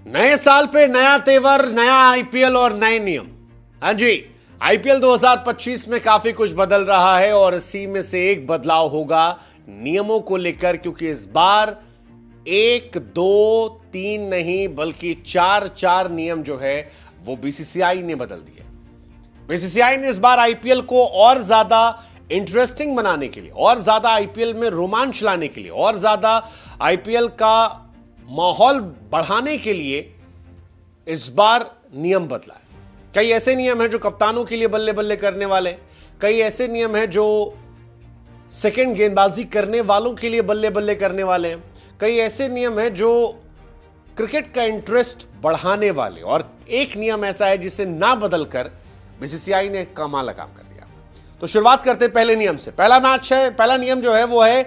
नए साल पे नया तेवर, नया आईपीएल और नए नियम। हाँ जी, आईपीएल 2025 में काफी कुछ बदल रहा है और इसी में से एक बदलाव होगा नियमों को लेकर, क्योंकि इस बार 1, 2, 3 नहीं बल्कि 4 नियम जो है वो बीसीसीआई ने बदल दिए। बीसीसीआई ने इस बार आईपीएल को और ज्यादा इंटरेस्टिंग बनाने के लिए, और ज्यादा आईपीएल में रोमांच लाने के लिए, और ज्यादा आईपीएल का माहौल बढ़ाने के लिए इस बार नियम बदला है। कई ऐसे नियम हैं जो कप्तानों के लिए बल्ले बल्ले करने वाले हैं, कई ऐसे नियम हैं जो सेकंड गेंदबाजी करने वालों के लिए बल्ले बल्ले करने वाले हैं, कई ऐसे नियम हैं जो क्रिकेट का इंटरेस्ट बढ़ाने वाले, और एक नियम ऐसा है जिसे ना बदलकर बीसीसीआई ने कमाल काम कर दिया। तो शुरुआत करते हैं पहले नियम से। पहला नियम जो है वो है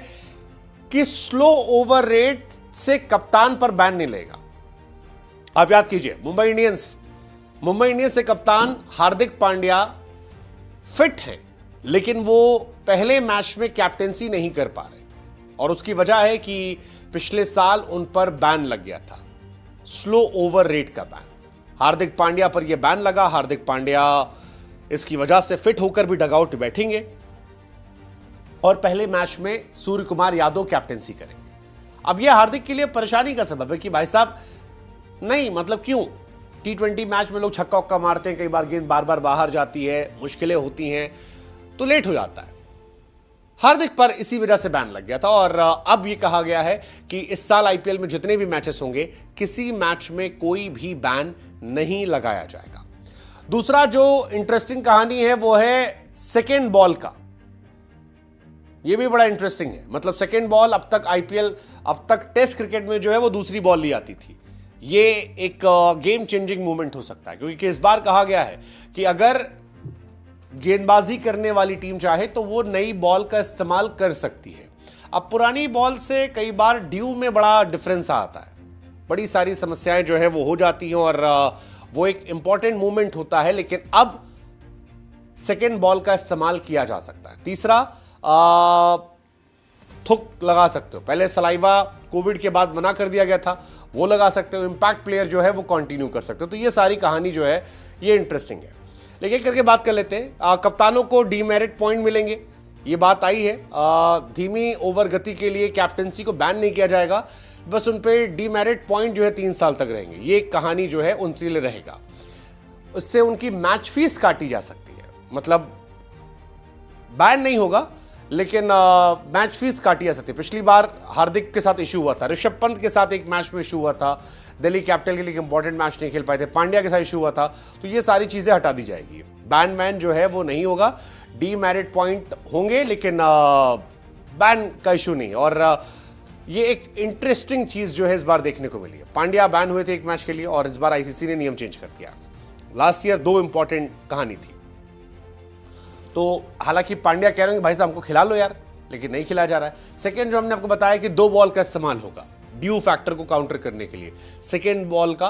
कि स्लो ओवर रेट से कप्तान पर बैन नहीं लगेगा। आप याद कीजिए, मुंबई इंडियंस से कप्तान हार्दिक पांड्या फिट हैं, लेकिन वो पहले मैच में कैप्टेंसी नहीं कर पा रहे, और उसकी वजह है कि पिछले साल उन पर बैन लग गया था, स्लो ओवर रेट का बैन। हार्दिक पांड्या पर यह बैन लगा। हार्दिक पांड्या इसकी वजह से फिट होकर भी डगआउट बैठेंगे और पहले मैच में सूर्य कुमार यादव कैप्टेंसी करेंगे। अब यह हार्दिक के लिए परेशानी का सबब है कि भाई साहब, नहीं मतलब क्यों, T20 मैच में लोग छक्का उक्का मारते हैं, कई बार गेंद बार बार बाहर जाती है, मुश्किलें होती हैं, तो लेट हो जाता है। हार्दिक पर इसी वजह से बैन लग गया था, और अब यह कहा गया है कि इस साल आईपीएल में जितने भी मैचेस होंगे, किसी मैच में कोई भी बैन नहीं लगाया जाएगा। दूसरा जो इंटरेस्टिंग कहानी है वो है सेकेंड बॉल का। यह भी बड़ा इंटरेस्टिंग है। मतलब सेकेंड बॉल अब तक टेस्ट क्रिकेट में जो है वो दूसरी बॉल ली आती थी। ये एक गेम चेंजिंग मूवमेंट हो सकता है, क्योंकि इस बार कहा गया है कि अगर गेंदबाजी करने वाली टीम चाहे तो वो नई बॉल का इस्तेमाल कर सकती है। अब पुरानी बॉल से कई बार ड्यू में बड़ा डिफरेंस आता है, बड़ी सारी समस्याएं जो है वो हो जाती हैं, और वो एक इंपॉर्टेंट मूवमेंट होता है, लेकिन अब सेकेंड बॉल का इस्तेमाल किया जा सकता है। तीसरा, थुक लगा सकते हो। पहले सलाइवा कोविड के बाद मना कर दिया गया था, वो लगा सकते हो। इंपैक्ट प्लेयर जो है वो कंटिन्यू कर सकते हो। तो ये सारी कहानी जो है ये इंटरेस्टिंग है। लेकिन करके बात कर लेते हैं, कप्तानों को डीमेरिट पॉइंट मिलेंगे, ये बात आई है। धीमी ओवर गति के लिए कैप्टेंसी को बैन नहीं किया जाएगा, बस उन पे डीमेरिट पॉइंट जो है 3 साल तक रहेंगे। ये कहानी जो है उनसे लिए रहेगा। उससे उनकी मैच फीस काटी जा सकती है, मतलब बैन नहीं होगा लेकिन मैच फीस काटी जा सकती है। पिछली बार हार्दिक के साथ इशू हुआ था, ऋषभ पंत के साथ एक मैच में इशू हुआ था, दिल्ली कैपिटल के लिए इंपॉर्टेंट मैच नहीं खेल पाए थे, पांड्या के साथ इशू हुआ था। तो ये सारी चीजें हटा दी जाएगी। बैन जो है वो नहीं होगा, डीमेरिट पॉइंट होंगे, लेकिन बैन का इशू नहीं। और ये एक इंटरेस्टिंग चीज जो है इस बार देखने को मिली है। पांड्या बैन हुए थे एक मैच के लिए, और इस बार आईसीसी ने नियम चेंज कर दिया। लास्ट ईयर 2 इंपॉर्टेंट कहानी थी। तो हालांकि पांड्या कह रहे हैं कि भाई साहब हमको खिला लो यार, लेकिन नहीं खिलाया जा रहा है। सेकेंड जो हमने आपको बताया कि 2 बॉल का इस्तेमाल होगा ड्यू फैक्टर को काउंटर करने के लिए। सेकेंड बॉल का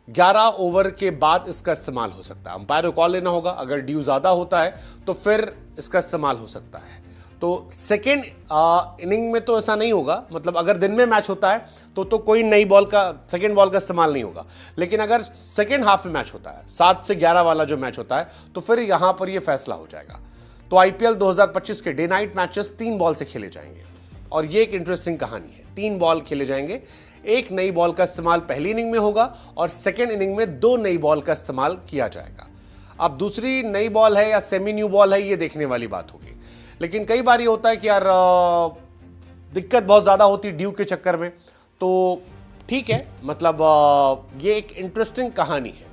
11 ओवर के बाद इसका इस्तेमाल हो सकता है। अंपायर को कॉल लेना होगा, अगर ड्यू ज्यादा होता है तो फिर इसका इस्तेमाल हो सकता है। तो सेकेंड इनिंग में तो ऐसा नहीं होगा, मतलब अगर दिन में मैच होता है तो कोई नई बॉल का, सेकेंड बॉल का इस्तेमाल नहीं होगा। लेकिन अगर सेकेंड हाफ में मैच होता है, 7 से 11 वाला जो मैच होता है, तो फिर यहां पर यह फैसला हो जाएगा। तो आईपीएल 2025 के डे नाइट मैचेस 3 बॉल से खेले जाएंगे, और ये एक इंटरेस्टिंग कहानी है। 3 बॉल खेले जाएंगे, एक नई बॉल का इस्तेमाल पहली इनिंग में होगा, और सेकेंड इनिंग में 2 नई बॉल का इस्तेमाल किया जाएगा। अब दूसरी नई बॉल है या सेमी न्यू बॉल है, ये देखने वाली बात होगी। लेकिन कई बार ये होता है कि यार दिक्कत बहुत ज्यादा होती है ड्यू के चक्कर में, तो ठीक है, मतलब ये एक इंटरेस्टिंग कहानी है।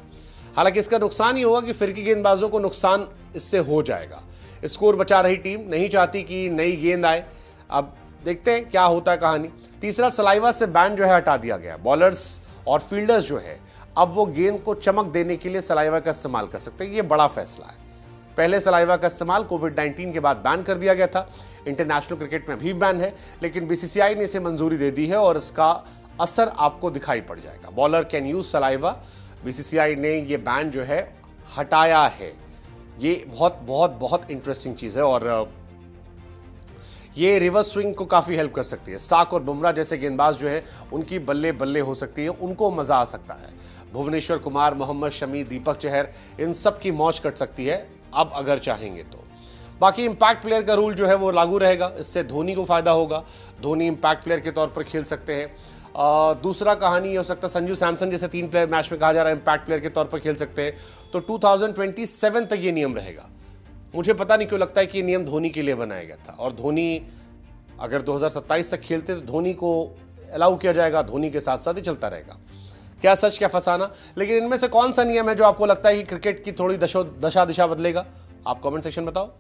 हालांकि इसका नुकसान ही होगा कि फिरकी गेंदबाजों को नुकसान इससे हो जाएगा। स्कोर बचा रही टीम नहीं चाहती कि नई गेंद आए। अब देखते हैं क्या होता है कहानी। तीसरा, सलाइवा से बैन जो है हटा दिया गया। बॉलर्स और फील्डर्स जो है अब वो गेंद को चमक देने के लिए सलाइवा का इस्तेमाल कर सकते हैं। ये बड़ा फैसला है। पहले सलाइवा का इस्तेमाल कोविड-19 के बाद बैन कर दिया गया था, इंटरनेशनल क्रिकेट में भी बैन है, लेकिन बीसीसीआई ने इसे मंजूरी दे दी है, और इसका असर आपको दिखाई पड़ जाएगा। Bowler can use saliva, BCCI ने ये बैन जो है हटाया है। ये बहुत बहुत बहुत इंटरेस्टिंग चीज है, और ये रिवर्स स्विंग को काफ़ी हेल्प कर सकती है। स्टार्क और बुमराह जैसे गेंदबाज जो है उनकी बल्ले बल्ले हो सकती है, उनको मज़ा आ सकता है। भुवनेश्वर कुमार, मोहम्मद शमी, दीपक चहर, इन सब की मौज कट सकती है अब अगर चाहेंगे तो। बाकी इंपैक्ट प्लेयर का रूल जो है वो लागू रहेगा, इससे धोनी को फायदा होगा, धोनी इंपैक्ट प्लेयर के तौर पर खेल सकते हैं। दूसरा कहानी ये हो सकता है संजू सैमसन जैसे 3 प्लेयर मैच में कहा जा रहा है इंपैक्ट प्लेयर के तौर पर खेल सकते हैं, तो 2027 तक ये नियम रहेगा। मुझे पता नहीं क्यों लगता है कि ये नियम धोनी के लिए बनाया गया था, और धोनी अगर 2027 तक खेलते तो धोनी को अलाउ किया जाएगा, धोनी के साथ साथ ही चलता रहेगा। क्या सच क्या फसाना, लेकिन इनमें से कौन सा नियम है जो आपको लगता है कि क्रिकेट की थोड़ी दशा दिशा बदलेगा? आप कमेंट सेक्शन बताओ।